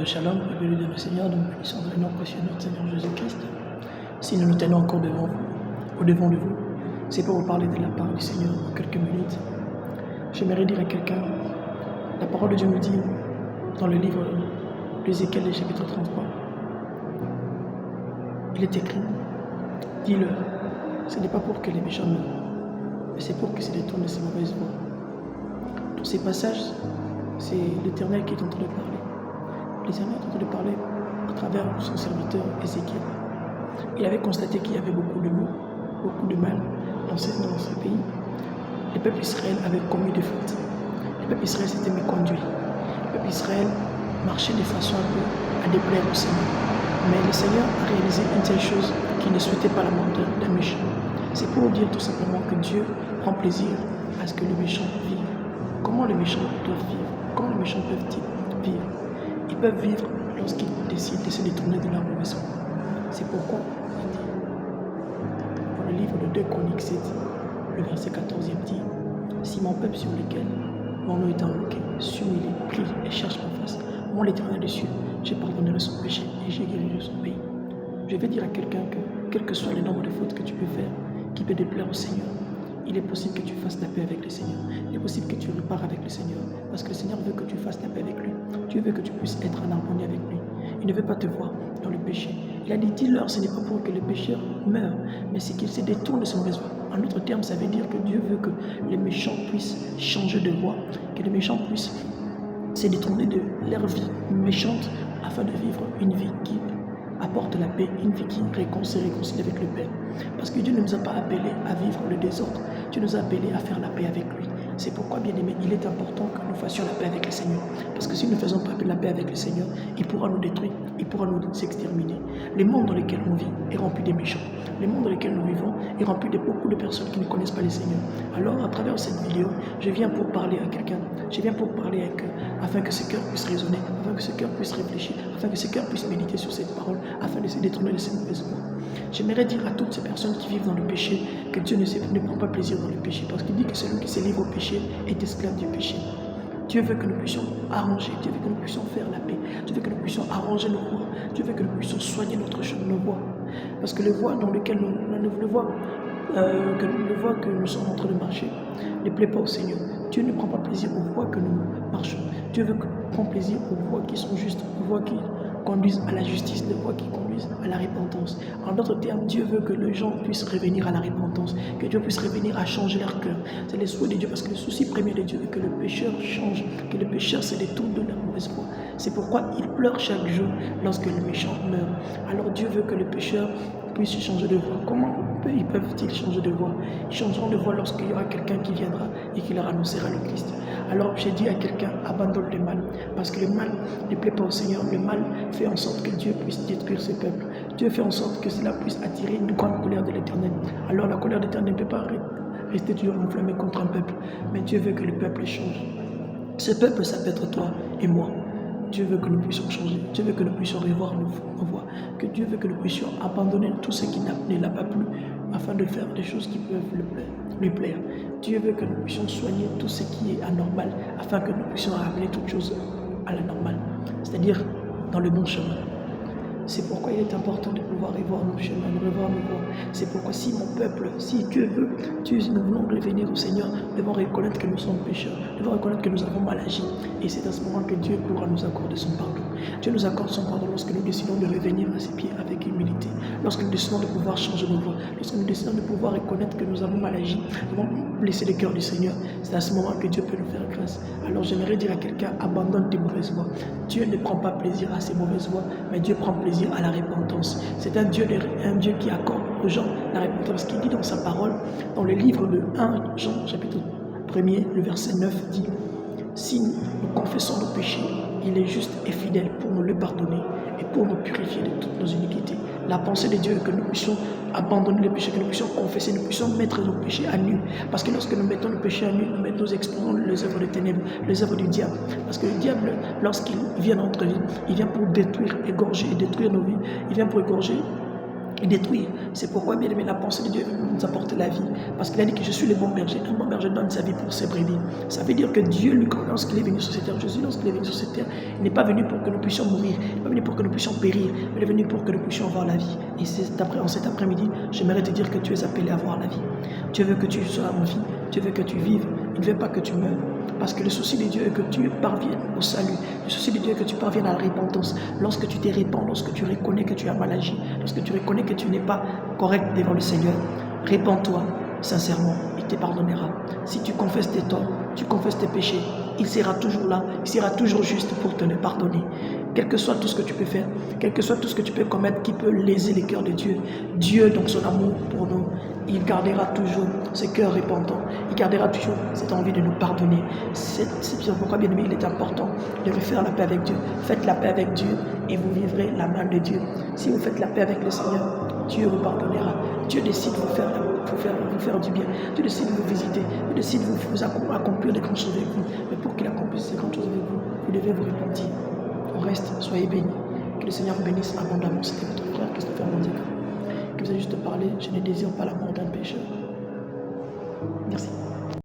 Shalom, peuple de le Seigneur, nous bénissons dans le nom précieux de notre Seigneur Jésus-Christ. Si nous nous tenons encore devant vous, au-devant de vous, c'est pour vous parler de la parole du Seigneur en quelques minutes. J'aimerais dire à quelqu'un, la parole de Dieu nous dit dans le livre d'Ézéchiel, le chapitre 33, il est écrit, dis-le, ce n'est pas pour que les méchants meurent, mais c'est pour qu'ils se détournent de ces mauvaises voies. Dans ces passages, c'est l'Éternel qui est en train de parler. L'Éternel est en train de parler à travers son serviteur Ézéchiel. Il avait constaté qu'il y avait beaucoup de maux, beaucoup de mal dans ce pays. Le peuple Israël avait commis des fautes. Le peuple Israël s'était méconduit. Le peuple Israël marchait de façon un peu à déplaire au Seigneur. Mais le Seigneur a réalisé une telle chose qu'il ne souhaitait pas la mort d'un méchant. C'est pour dire tout simplement que Dieu prend plaisir à ce que les méchants vivent. Comment les méchants doivent vivre? Comment les méchants peuvent-ils vivre? Ils peuvent vivre lorsqu'ils décident de se détourner de leur mauvaise voie. C'est pourquoi il dit, dans le livre de 2 Chroniques 7, le verset 14e dit, si mon peuple sur lequel mon nom est invoqué, s'humilie, prie et cherche ma face, moi l'Éternel des cieux, je pardonnerai son péché et je guérirai son pays. Je vais dire à quelqu'un que, quel que soit le nombre de fautes que tu peux faire, qui peut déplaire au Seigneur, il est possible que tu fasses la paix avec le Seigneur. Il est possible que tu repars avec le Seigneur. Parce que le Seigneur veut que tu fasses la paix avec lui. Dieu veut que tu puisses être en harmonie avec lui. Il ne veut pas te voir dans le péché. Il a dit, dis-leur, ce n'est pas pour que le pécheur meure, mais c'est qu'il se détourne de ses mauvaises voies. En d'autres termes, ça veut dire que Dieu veut que les méchants puissent changer de voie, que les méchants puissent se détourner de leur vie méchante afin de vivre une vie qui apporte la paix, une vie qui réconcilie avec le Père. Parce que Dieu ne nous a pas appelés à vivre le désordre. Dieu nous a appelés à faire la paix avec lui. C'est pourquoi, bien aimé, il est important que nous fassions la paix avec le Seigneur. Parce que si nous ne faisons pas la paix avec le Seigneur, il pourra nous détruire, il pourra nous exterminer. Le monde dans lequel on vit est rempli de méchants. Le monde dans lequel nous vivons est rempli de beaucoup de personnes qui ne connaissent pas le Seigneur. Alors, à travers cette vidéo, je viens pour parler à quelqu'un. Je viens pour parler avec eux, afin que ce cœur puisse raisonner, afin que ce cœur puisse réfléchir, afin que ce cœur puisse méditer sur cette parole, afin de se détourner de ces mauvaises voies. J'aimerais dire à toutes ces personnes qui vivent dans le péché que Dieu ne prend pas plaisir dans le péché, parce qu'il dit que celui qui se livre au péché est esclave du péché. Dieu veut que nous puissions arranger, Dieu veut que nous puissions faire la paix, Dieu veut que nous puissions arranger nos voies, Dieu veut que nous puissions soigner notre chemin, nos voies. Parce que le voie dans lequel le voie que nous sommes en train de marcher ne plaît pas au Seigneur. Dieu ne prend pas plaisir aux voies que nous marchons. Dieu veut prendre plaisir aux voies qui sont justes, aux voies qui conduisent à la justice, les voies qui conduisent à la repentance. En d'autres termes, Dieu veut que les gens puissent revenir à la repentance, que Dieu puisse revenir à changer leur cœur. C'est le souhait de Dieu, parce que le souci premier de Dieu est que le pécheur change, que le pécheur se détourne de leur mauvaise voie. C'est pourquoi il pleure chaque jour lorsque le méchant meurt. Alors Dieu veut que le pécheur puisse changer de voie. Comment ils peuvent-ils changer de voie? Ils changeront de voie lorsqu'il y aura quelqu'un qui viendra et qui leur annoncera le Christ. Alors j'ai dit à quelqu'un, abandonne le mal, parce que le mal ne plaît pas au Seigneur. Le mal fait en sorte que Dieu puisse détruire ce peuple. Dieu fait en sorte que cela puisse attirer une grande colère de l'Éternel. Alors la colère de l'Éternel ne peut pas rester toujours enflammée contre un peuple, mais Dieu veut que le peuple change. Ce peuple, ça peut être toi et moi. Dieu veut que nous puissions changer. Dieu veut que nous puissions revoir nos voies. Que Dieu veut que nous puissions abandonner tout ce qui ne l'a pas plu afin de faire des choses qui peuvent lui plaire. Dieu veut que nous puissions soigner tout ce qui est anormal afin que nous puissions ramener toutes choses à la normale. C'est-à-dire dans le bon chemin. C'est pourquoi il est important de pouvoir revoir nos chemins, de revoir nos voies. C'est pourquoi si mon peuple, si Dieu veut, nous voulons revenir au Seigneur, nous devons reconnaître que nous sommes pécheurs, nous devons reconnaître que nous avons mal agi. Et c'est à ce moment que Dieu pourra nous accorder son pardon. Dieu nous accorde son pardon lorsque nous décidons de revenir à ses pieds avec humilité, lorsque nous décidons de pouvoir changer nos voies, lorsque nous décidons de pouvoir reconnaître que nous avons mal agi, nous avons blessé le cœur du Seigneur. C'est à ce moment que Dieu peut nous faire grâce. Alors j'aimerais dire à quelqu'un, abandonne tes mauvaises voies. Dieu ne prend pas plaisir à ses mauvaises voies, mais Dieu prend plaisir à la repentance. C'est un Dieu qui accorde aux gens la repentance, qui dit dans sa parole, dans le livre de 1 Jean, chapitre 1er, le verset 9, dit, si nous confessons nos péchés, il est juste et fidèle pour nous le pardonner et pour nous purifier de toutes nos iniquités. La pensée de Dieu est que nous puissions abandonner les péchés, que nous puissions confesser, nous puissions mettre nos péchés à nu. Parce que lorsque nous mettons le péché à nu, nous exposons les œuvres des ténèbres, les œuvres du diable. Parce que le diable, lorsqu'il vient dans notre vie, il vient pour détruire, égorger et détruire nos vies. Il vient pour égorger et détruire. C'est pourquoi, bien aimé, la pensée de Dieu veut nous apporter la vie. Parce qu'il a dit que je suis le bon berger. Un bon berger donne sa vie pour ses brebis. Ça veut dire que Dieu, lorsqu'il est venu sur cette terre, Jésus, lorsqu'il est venu sur cette terre, il n'est pas venu pour que nous puissions mourir. Il n'est pas venu pour que nous puissions périr. Mais il est venu pour que nous puissions avoir la vie. Et en cet après-midi, j'aimerais te dire que tu es appelé à avoir la vie. Dieu veut que tu sois en vie. Dieu veut que tu vives. Il ne veut pas que tu meurs. Parce que le souci de Dieu est que tu parviennes au salut. Le souci de Dieu est que tu parviennes à la repentance. Lorsque tu te répands, lorsque tu reconnais que tu as mal agi, lorsque tu reconnais que tu n'es pas correct devant le Seigneur, répands-toi sincèrement, il te pardonnera. Si tu confesses tes torts, tu confesses tes péchés, il sera toujours là, il sera toujours juste pour te le pardonner. Quel que soit tout ce que tu peux faire, quel que soit tout ce que tu peux commettre qui peut léser les cœurs de Dieu, Dieu, dans son amour pour nous, il gardera toujours ce cœur repentants. Il gardera toujours cette envie de nous pardonner. C'est pourquoi, bien aimé, il est important de faire la paix avec Dieu. Faites la paix avec Dieu et vous vivrez la main de Dieu. Si vous faites la paix avec le Seigneur, Dieu vous pardonnera. Dieu décide de vous faire du bien. Dieu décide de vous visiter. Dieu décide de vous accomplir des grandes choses avec vous. Mais pour qu'il accomplisse ces grandes choses avec vous, vous devez vous repentir. Au reste, soyez bénis. Que le Seigneur vous bénisse abondamment. C'était votre frère Christopher Mondica. Que vous avez juste parlé, je ne désire pas la mort d'un pécheur.